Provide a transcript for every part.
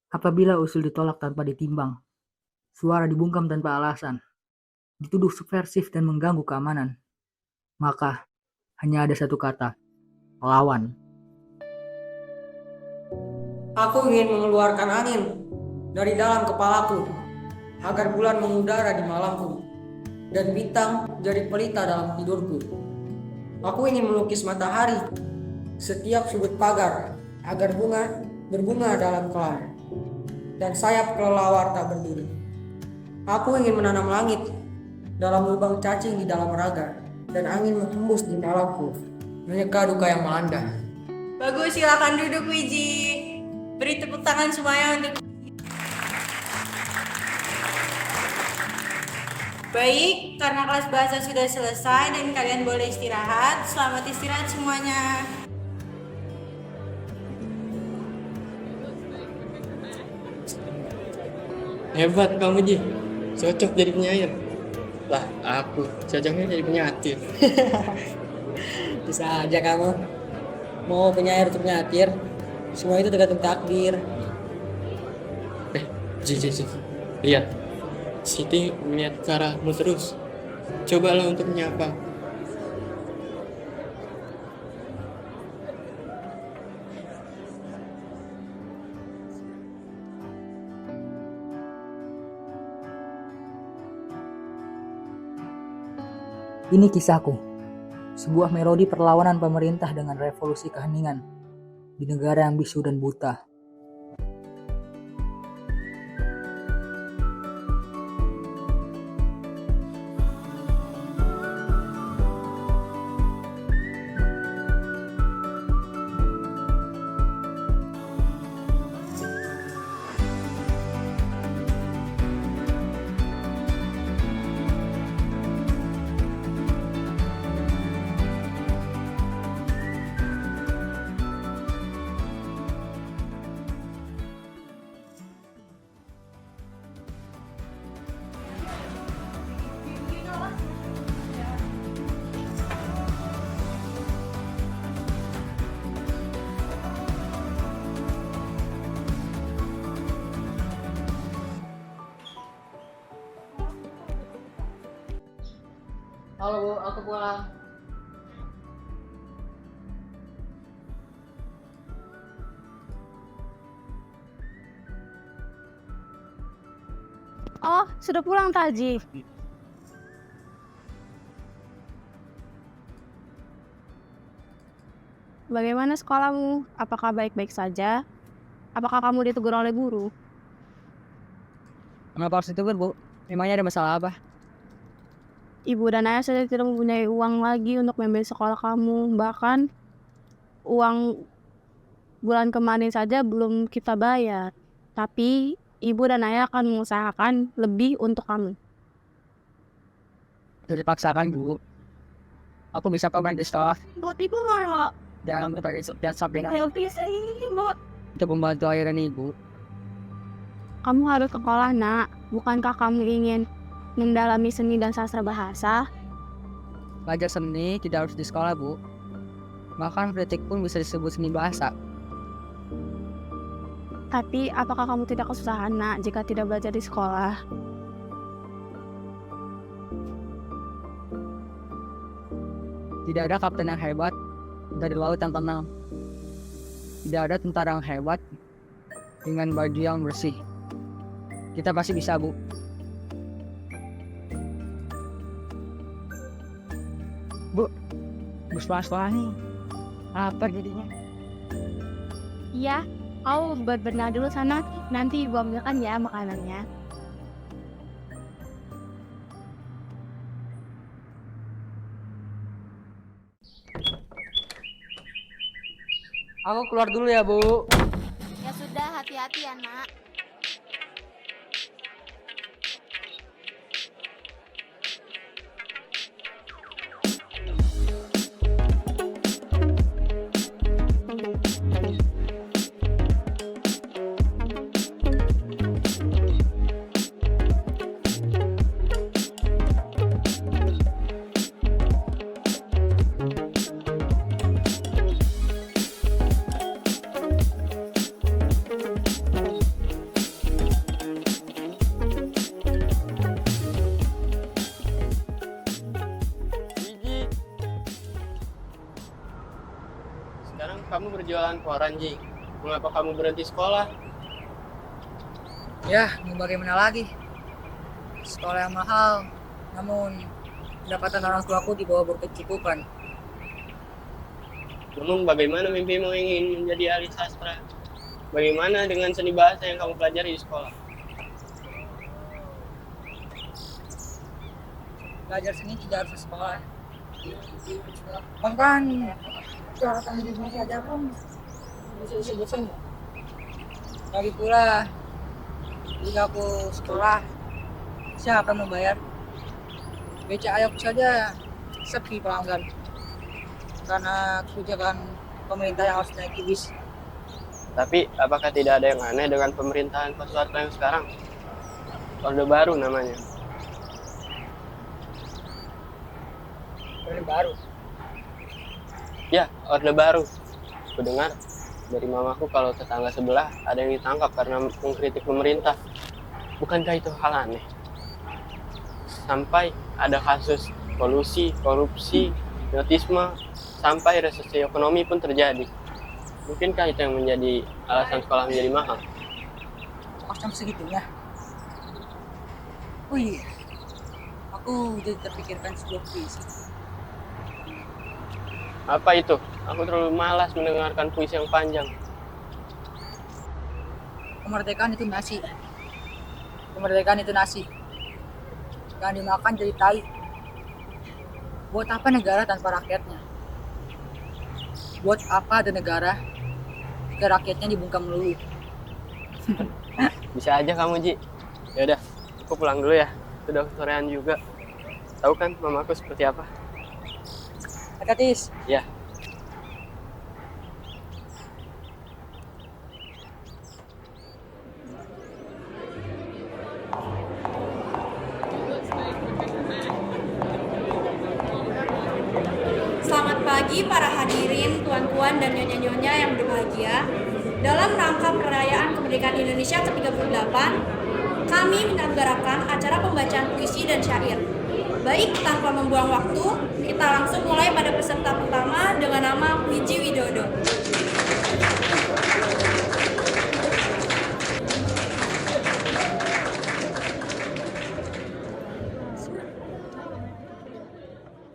Apabila usul ditolak tanpa ditimbang, suara dibungkam tanpa alasan, dituduh subversif dan mengganggu keamanan, maka hanya ada satu kata, lawan. Aku ingin mengeluarkan angin dari dalam kepalaku, agar bulan mengudara di malamku, dan bintang jadi pelita dalam tidurku. Aku ingin melukis matahari setiap sudut pagar, agar bunga berbunga dalam kelam, dan sayap kelelawar tak berdiri. Aku ingin menanam langit dalam lubang cacing di dalam raga, dan angin menghembus di dalamku, menyeka duka yang melanda. Bagus, silakan duduk Wiji. Beri tepuk tangan semuanya untuk. Baik, karena kelas bahasa sudah selesai dan kalian boleh istirahat. Selamat istirahat semuanya. Hebat kamu Ji, cocok jadi penyair. Lah aku cocoknya jadi penyatir. Bisa aja kamu mau penyair untuk penyatir, semua itu tergantung takdir. Ji, lihat. Siti melihat ke arahmu terus. Cobalah untuk menyapa. Ini kisahku, sebuah melodi perlawanan pemerintah dengan revolusi keheningan di negara yang bisu dan buta. Halo Bu, aku pulang. Oh, sudah pulang Taji. Bagaimana sekolahmu? Apakah baik-baik saja? Apakah kamu ditegur oleh guru? Kenapa harus ditegur Bu? Memangnya ada masalah apa? Ibu dan ayah sudah tidak mempunyai uang lagi untuk membiayai sekolah kamu. Bahkan uang bulan kemarin saja belum kita bayar. Tapi ibu dan ayah akan mengusahakan lebih untuk kamu. Sudah dipaksakan Bu. Aku bisa komen di sekolah. Ibu mau Jangan berbagai dan sampai Ibu. untuk membantu aliran Ibu. Kamu harus sekolah, Nak. Bukankah kamu ingin mendalami seni dan sastra bahasa? Belajar seni tidak harus di sekolah Bu. Bahkan kritik pun bisa disebut seni bahasa. Tapi apakah kamu tidak kesusahan, Nak, jika tidak belajar di sekolah? Tidak ada kapten yang hebat dari laut yang tenang. Tidak ada tentara yang hebat dengan baju yang bersih. Kita pasti bisa Bu. Bu, bus sekolah nih. Apa jadinya? Iya, kamu berbenah dulu sana. Nanti ibu ambilkan ya makanannya. Aku keluar dulu ya Bu. Ya sudah, hati-hati ya nak. kan kamu berjualan koran, Ji. Mengapa kamu berhenti sekolah? Ya, mau bagaimana lagi? Sekolah yang mahal, namun pendapatan orang tuaku di bawah berkecukupan. Namun bagaimana mimpimu ingin menjadi ahli sastra? Bagaimana dengan seni bahasa yang kamu pelajari di sekolah? Belajar seni tidak harus di sekolah. Bahkan coretan di rumah saja pun bisa bosan. Lagi pula, jika aku sekolah, siapa yang membayar? Beca ayahku saja sepi pelanggan karena kebijakan pemerintah yang harus naiki bis. Tapi apakah tidak ada yang aneh dengan pemerintahan Pak Soeharto yang sekarang? Orde Baru namanya. Orde Baru. Ya, Orde Baru. Aku dengar dari mamaku kalau tetangga sebelah ada yang ditangkap karena mengkritik pemerintah. Bukankah itu hal aneh? Sampai ada kasus kolusi, korupsi, nepotisme, sampai resesi ekonomi pun terjadi. Mungkinkah itu yang menjadi alasan sekolah menjadi mahal? Macam segitunya. Oh iya, aku jadi terpikirkan sebuah puisi. Apa itu? Aku terlalu malas mendengarkan puisi yang panjang. Kemerdekaan itu nasi. Kemerdekaan itu nasi. Yang dimakan jadi tai. Buat apa negara tanpa rakyatnya? Buat apa ada negara jika rakyatnya dibungkam melulu? Bisa aja kamu, Ji. Ya udah, aku pulang dulu ya. Sudah kesorean juga. Tahu kan mamaku seperti apa? Katis, Ya. Selamat pagi para hadirin, tuan-tuan dan nyonya-nyonya yang berbahagia. Dalam rangka perayaan kemerdekaan Indonesia ke-38, kami menyelenggarakan acara pembacaan puisi dan syair. Baik, tanpa membuang waktu, kita langsung mulai pada peserta pertama dengan nama Wiji Widodo.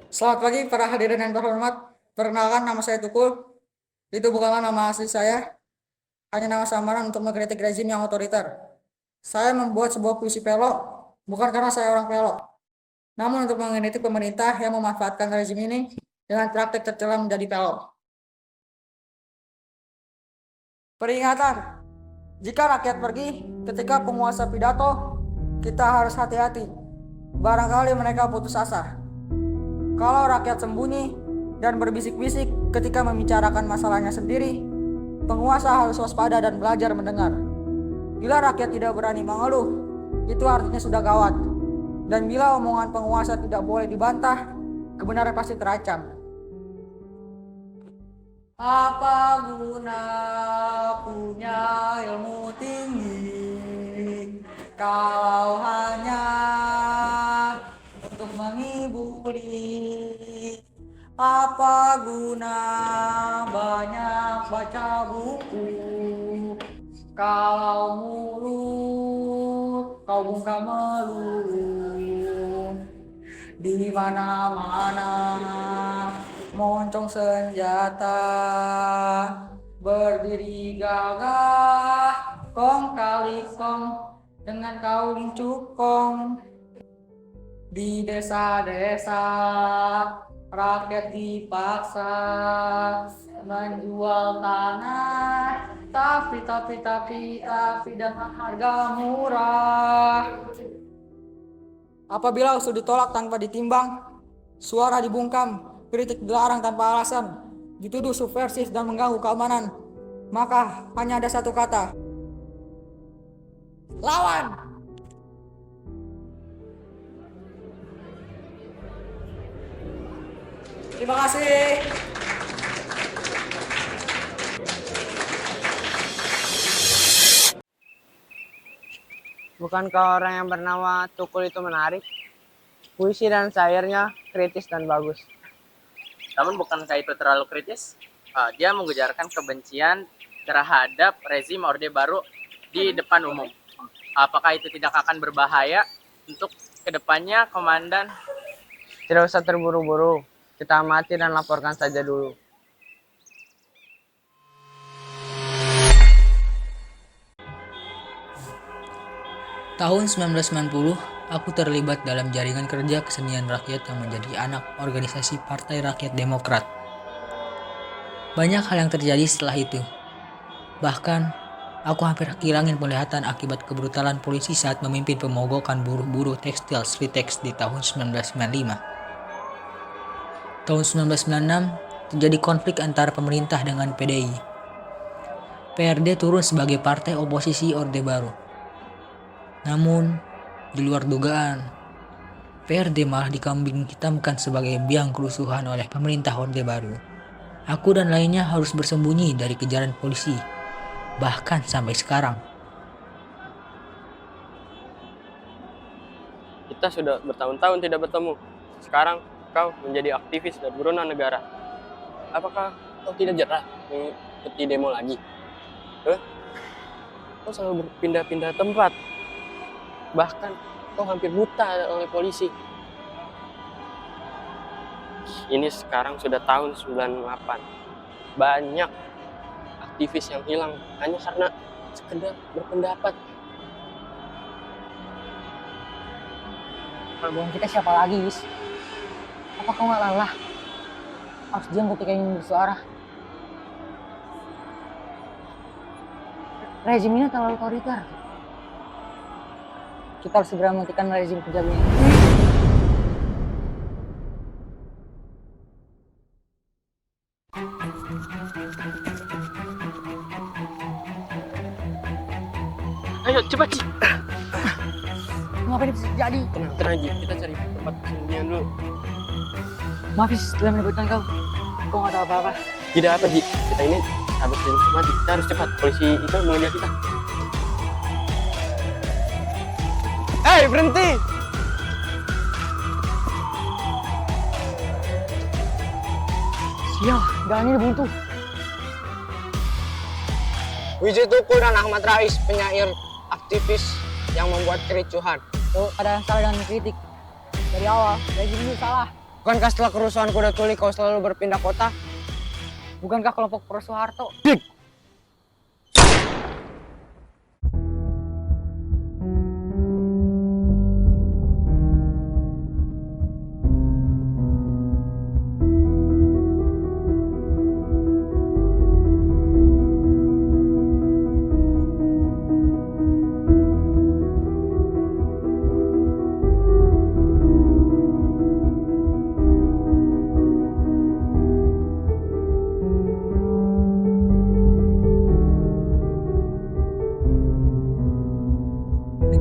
Selamat pagi para hadirin yang terhormat. Perkenalkan, nama saya Tukul. Itu bukanlah nama asli saya, hanya nama samaran untuk mengkritik rezim yang otoriter. Saya membuat sebuah puisi pelok, bukan karena saya orang pelok, namun untuk mengkritik pemerintah yang memanfaatkan rezim ini dengan praktek tercela menjadi pelok. Peringatan, jika rakyat pergi ketika penguasa pidato, kita harus hati-hati. Barangkali mereka putus asa. Kalau rakyat sembunyi dan berbisik-bisik ketika membicarakan masalahnya sendiri, penguasa harus waspada dan belajar mendengar. Bila rakyat tidak berani mengeluh, itu artinya sudah gawat. Dan bila omongan penguasa tidak boleh dibantah, kebenaran pasti terancam. Apa guna punya ilmu tinggi kalau hanya untuk menghiburi? Apa guna banyak baca buku kalau mulut kau bungkam melulu? Di mana-mana moncong senjata, berdiri gagah kong kali kong dengan kaum cukong. Di desa-desa rakyat dipaksa menjual tanah, tapi dengan harga murah. Apabila usul ditolak tanpa ditimbang, suara dibungkam, kritik dilarang tanpa alasan, dituduh subversif dan mengganggu keamanan, maka hanya ada satu kata: lawan. Terima kasih. Bukankah orang yang bernama Tukul itu menarik? Puisi dan syairnya kritis dan bagus. Namun bukankah itu terlalu kritis? Dia mengejarkan kebencian terhadap rezim Orde Baru di depan umum. Apakah itu tidak akan berbahaya untuk kedepannya, Komandan? Tidak usah terburu-buru. Kita amati dan laporkan saja dulu. Tahun 1990, aku terlibat dalam jaringan kerja kesenian rakyat yang menjadi anak organisasi Partai Rakyat Demokrat. Banyak hal yang terjadi setelah itu. Bahkan, aku hampir kehilangan penglihatan akibat kebrutalan polisi saat memimpin pemogokan buruh-buruh tekstil Sritex di tahun 1995. Tahun 1996, terjadi konflik antara pemerintah dengan PDI. PRD turun sebagai partai oposisi Orde Baru. Namun, di luar dugaan, PRD malah dikambing hitamkan sebagai biang kerusuhan oleh pemerintah Orde Baru. Aku dan lainnya harus bersembunyi dari kejaran polisi, bahkan sampai sekarang. Kita sudah bertahun-tahun tidak bertemu. Sekarang kau menjadi aktivis dan buronan negara. Apakah kau tidak jerah mengikuti demo lagi? Kau selalu berpindah-pindah tempat. Bahkan kau hampir buta oleh polisi. Ini sekarang sudah tahun 98. Banyak aktivis yang hilang hanya karena sekedar berpendapat. Kalau bukan kita siapa lagi, Wis? Apa kau nggak lelah? Harus diam ketika ingin bersuara. Rezim ini terlalu otoriter. Kita harus segera menghentikan rezim kejam ini. Ayo cepat Ci. Mengapa ini bisa terjadi? Tenang Ji, kita cari tempat persembunyian dulu. Maaf, Wis, telah menyebutkan kau. Kau nggak tahu apa-apa. Tidak apa Ji, kita ini sahabat dan mati. Kita harus cepat, polisi itu mengejar kita. Hei, berhenti! Sial, jalan ini buntu. Wiji Tukul dan Ahmad Rais, penyair aktivis yang membuat kericuhan. Kau ada yang salah dengan kritik. Dari awal, rezim ini salah. Bukankah setelah kerusuhan Kuda Tuli kau selalu berpindah kota? Bukankah kelompok Pro Soeharto?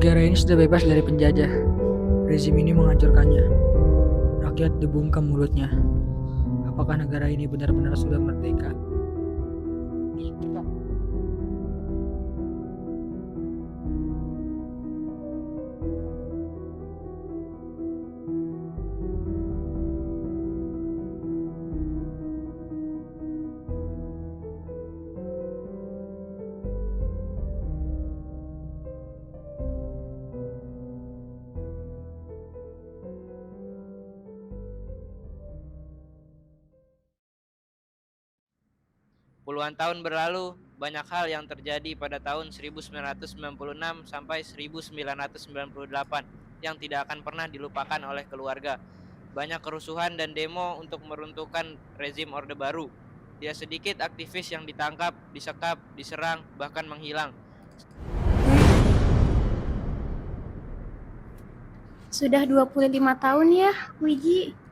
Negara ini sudah bebas dari penjajah. Rezim ini menghancurkannya. Rakyat dibungkam mulutnya. Apakah negara ini benar-benar sudah merdeka? Puluhan tahun berlalu, banyak hal yang terjadi pada tahun 1996 sampai 1998 yang tidak akan pernah dilupakan oleh keluarga. Banyak kerusuhan dan demo untuk meruntuhkan rezim Orde Baru. Tidak sedikit aktivis yang ditangkap, disekap, diserang, bahkan menghilang. Sudah 25 tahun ya, Wiji.